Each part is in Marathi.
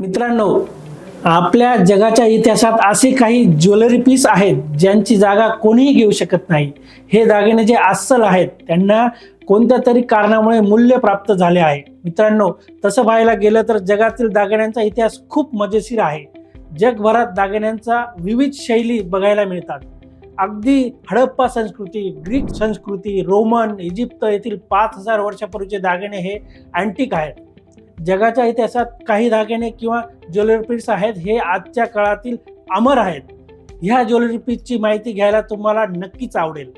मित्रांनो, आपल्या जगाच्या इतिहासात असे काही ज्वेलरी पीस आहेत ज्यांची जागा कोणीही घेऊ शकत नाही. हे दागिने जे अस्सल आहेत त्यांना कोणत्या तरी कारणामुळे मूल्य प्राप्त झाले आहे. मित्रांनो, तसं पाहायला गेलं तर जगातील दागिन्यांचा इतिहास खूप मजेशीर आहे. जगभरात दागिन्यांचा विविध शैली बघायला मिळतात. अगदी हडप्पा संस्कृती, ग्रीक संस्कृती, रोमन, इजिप्त येथील 5000 वर्षापूर्वीचे दागिने हे अँटिक आहेत. जगाच्या इतिहासात काही दागिने किंवा ज्वेलरी पीस आहेत हे आजच्या काळातील अमर आहेत. ह्या ज्वेलरी पीसची माहिती घ्यायला तुम्हाला नक्कीच आवडेल.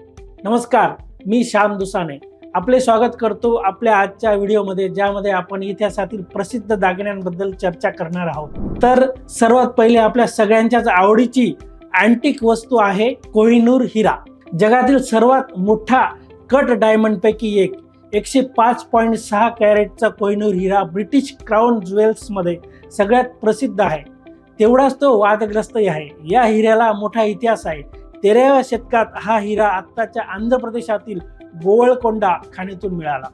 नमस्कार, मी श्याम दुसाने आपले स्वागत करतो आपल्या आजच्या व्हिडिओमध्ये, ज्यामध्ये आपण इतिहासातील प्रसिद्ध दागिन्यांबद्दल चर्चा करणार आहोत. तर सर्वात पहिले आपल्या सगळ्यांच्याच आवडीची अँटिक वस्तू आहे कोहिनूर हिरा. जगातील सर्वात मोठा कट डायमंड पैकी एक 105.6 कॅरेटचा कोहिनूर हिरा ब्रिटिश क्राउन ज्वेल्समध्ये सगळ्यात प्रसिद्ध आहे. तेवढाच तो वादग्रस्तही आहे. या हिऱ्याला मोठा इतिहास आहे. 13व्या शतकात हा हिरा आत्ताच्या आंध्र प्रदेशातील गोवळकोंडा खाणीतून मिळाला.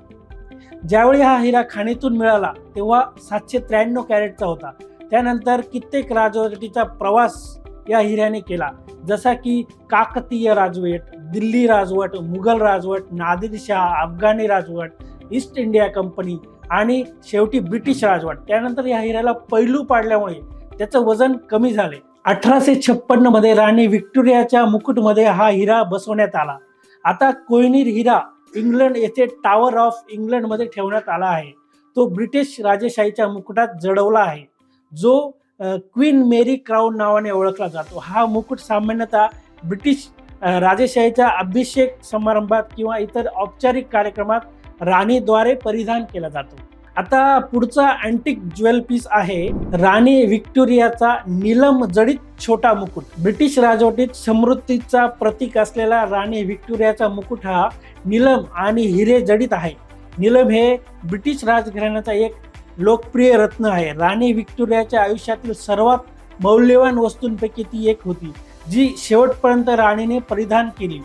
ज्यावेळी हा हिरा खाणीतून मिळाला तेव्हा 793 कॅरेटचा होता. त्यानंतर कित्येक राजवटीचा प्रवास या हिऱ्याने केला, जसा की काकतीय राजवट, दिल्ली राजवट, मुघल राजवट, नादिरशाह, अफगाणी राजवट, ईस्ट इंडिया कंपनी आणि शेवटी ब्रिटिश राजवट. त्यानंतर या हिऱ्याला पैलू पाडल्यामुळे त्याचं वजन कमी झाले. 1856 मध्ये राणी व्हिक्टोरियाच्या मुकुटमध्ये हा हिरा बसवण्यात आला. आता कोहिनूर हिरा इंग्लंड येथे टॉवर ऑफ इंग्लंड मध्ये ठेवण्यात आला आहे. तो ब्रिटिश राजेशाहीच्या मुकुटात जडवला आहे, जो क्वीन मेरी क्राउन नावाने ओळखला जातो. हा मुकुट सामान्यतः ब्रिटिश राजेशाहीच्या अभिषेक समारंभात किंवा इतर औपचारिक कार्यक्रमात राणीद्वारे परिधान केला जातो. आता पुढचा अँटिक ज्वेल पीस आहे राणी व्हिक्टोरियाचा नीलम जडित छोटा मुकुट. ब्रिटिश राजवटीत समृद्धीचा प्रतीक असलेला राणी व्हिक्टोरियाचा मुकुट हा नीलम आणि हिरे जडित आहे. नीलम हे ब्रिटिश राजघराण्याचा एक लोकप्रिय रत्न आहे. राणी व्हिक्टोरियाच्या आयुष्यातील सर्वात मौल्यवान वस्तूंपैकी ती एक होती, जी शेवटपर्यंत राणीने परिधान केली.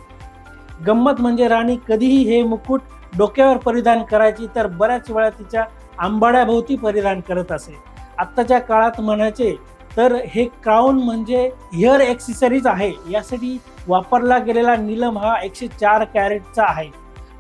गंमत म्हणजे राणी कधीही हे मुकुट डोक्यावर परिधान करायची, तर बऱ्याच वेळा तिच्या आंबाड्याभोवती परिधान करत असे. आत्ताच्या काळात म्हणायचे तर हे क्राउन म्हणजे हेअर ॲक्सेसरीज आहे. यासाठी वापरला गेलेला नीलम हा 104 कॅरेटचा आहे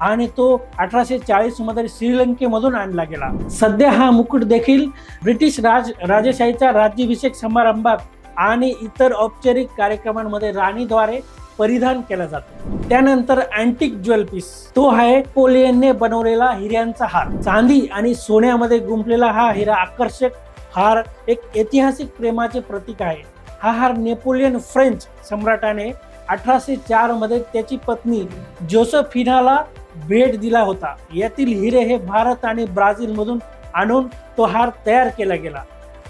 आणि तो 1840 मध्ये श्रीलंकेमधून आणला गेला. सध्या हा मुकुट देखील ब्रिटिश राजेशाहीच्या राज्याभिषेक समारंभात आणि इतर औपचारिक कार्यक्रमांमध्ये राणीद्वारे परिधान केला जातो. त्यानंतर अँटिक ज्वेल पीस, तो आहे नेपोलियनने बनवलेला हिऱ्यांचा हार. चांदी आणि सोन्यामध्ये गुंफलेला हा हिरा आकर्षक हार एक ऐतिहासिक प्रेमाचे प्रतीक आहे. हा हार नेपोलियन फ्रेंच सम्राटाने 1804 मध्ये त्याची पत्नी जोसेफिनाला भेट दिला होता. यातील हिरे हे भारत आणि ब्राझील मधून आणून तो हार तयार केला गेला.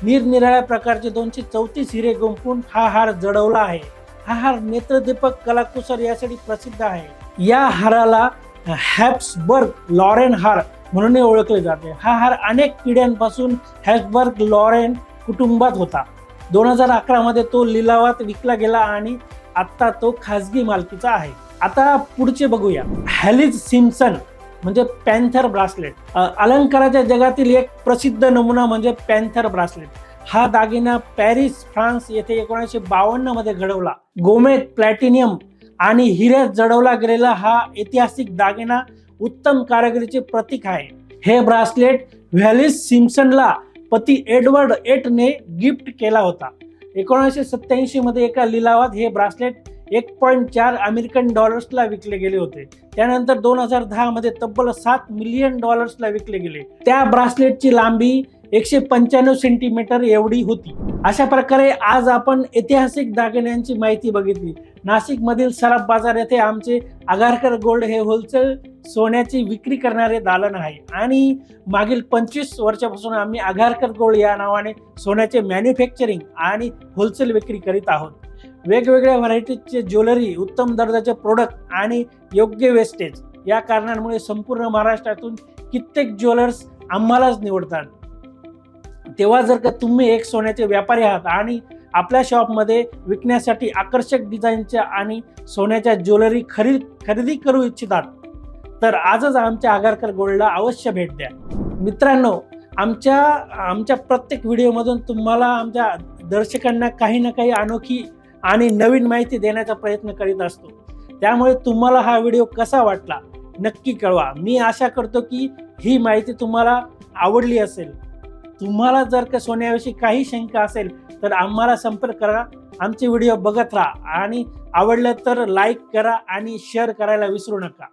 निरनिराळ्या प्रकारचे 234 हिरे गुंफून हा हार जडवला आहे. हा हार नेत्रदीपक कलाकुसर यासाठी प्रसिद्ध आहे. या हाराला हॅब्सबर्ग लॉरेन हार म्हणून ओळखले जाते. हा हार अनेक पिढ्यांपासून हॅब्सबर्ग लॉरेन कुटुंबात होता. 2011 मध्ये तो लिलावात विकला गेला आणि आता तो खाजगी मालकीचा आहे. आता पुढचे बघूया. हॅलिज सिम्पसन म्हणजे पॅन्थर ब्रासलेट. अलंकाराच्या जगातील एक प्रसिद्ध नमुना म्हणजे पॅन्थर ब्रासलेट. हा दागिना पॅरिस, फ्रान्स येथे 1952 मध्ये घडवला. गोमेद, प्लॅटिनियम आणि हिऱ्यात जडवला गेलेला हा ऐतिहासिक दागिना उत्तम कारागिरीचे प्रतीक आहे. हे ब्रासलेट हॅलिज सिम्पसनला पती एडवर्ड 8 ने गिफ्ट केला होता. 1987 मध्ये एका लिलावात हे ब्रासलेट 1.4 अमेरिकन डॉलर्सला विकले गेले होते. त्यानंतर 2010 मध्ये तब्बल $7 मिलियन विकले गेले. त्या ब्रासलेटची लांबी 195 सेंटीमीटर एवढी होती. अशा प्रकारे आज आपण ऐतिहासिक दागिन्यांची माहिती बघितली. नाशिक मधील सराफ बाजार येथे आमचे आगारकर गोल्ड हे होलसेल सोन्याची विक्री करणारे दालन आहे आणि मागील 25 वर्षापासून आम्ही आगारकर गोल्ड या नावाने सोन्याचे मॅन्युफॅक्चरिंग आणि होलसेल विक्री करीत आहोत. वेगवेगळ्या व्हरायटीजचे ज्वेलरी, उत्तम दर्जाचे प्रोडक्ट आणि योग्य वेस्टेज या कारणांमुळे संपूर्ण महाराष्ट्रातून कित्येक ज्वेलर्स आम्हालाच निवडतात. तेव्हा जर का तुम्ही एक सोन्याचे व्यापारी आहात आणि आपल्या शॉपमध्ये विकण्यासाठी आकर्षक डिझाईनच्या आणि सोन्याच्या ज्वेलरी खरेदी करू इच्छितात, तर आजच आमच्या आगारकर गोल्डला अवश्य भेट द्या. मित्रांनो, आमच्या प्रत्येक व्हिडिओमधून तुम्हाला आमच्या दर्शकांना काही ना काही अनोखी आणि नवीन माहिती देण्याचा प्रयत्न करीत असतो. त्यामुळे तुम्हाला हा व्हिडिओ कसा वाटला नक्की कळवा. मी आशा करतो की ही माहिती तुम्हाला आवडली असेल. तुम्हाला जर का सोन्याविषयी काही शंका असेल तर आम्हाला संपर्क करा. आमचे व्हिडिओ बघत राहा आणि आवडलं तर लाईक करा आणि शेअर करायला विसरू नका.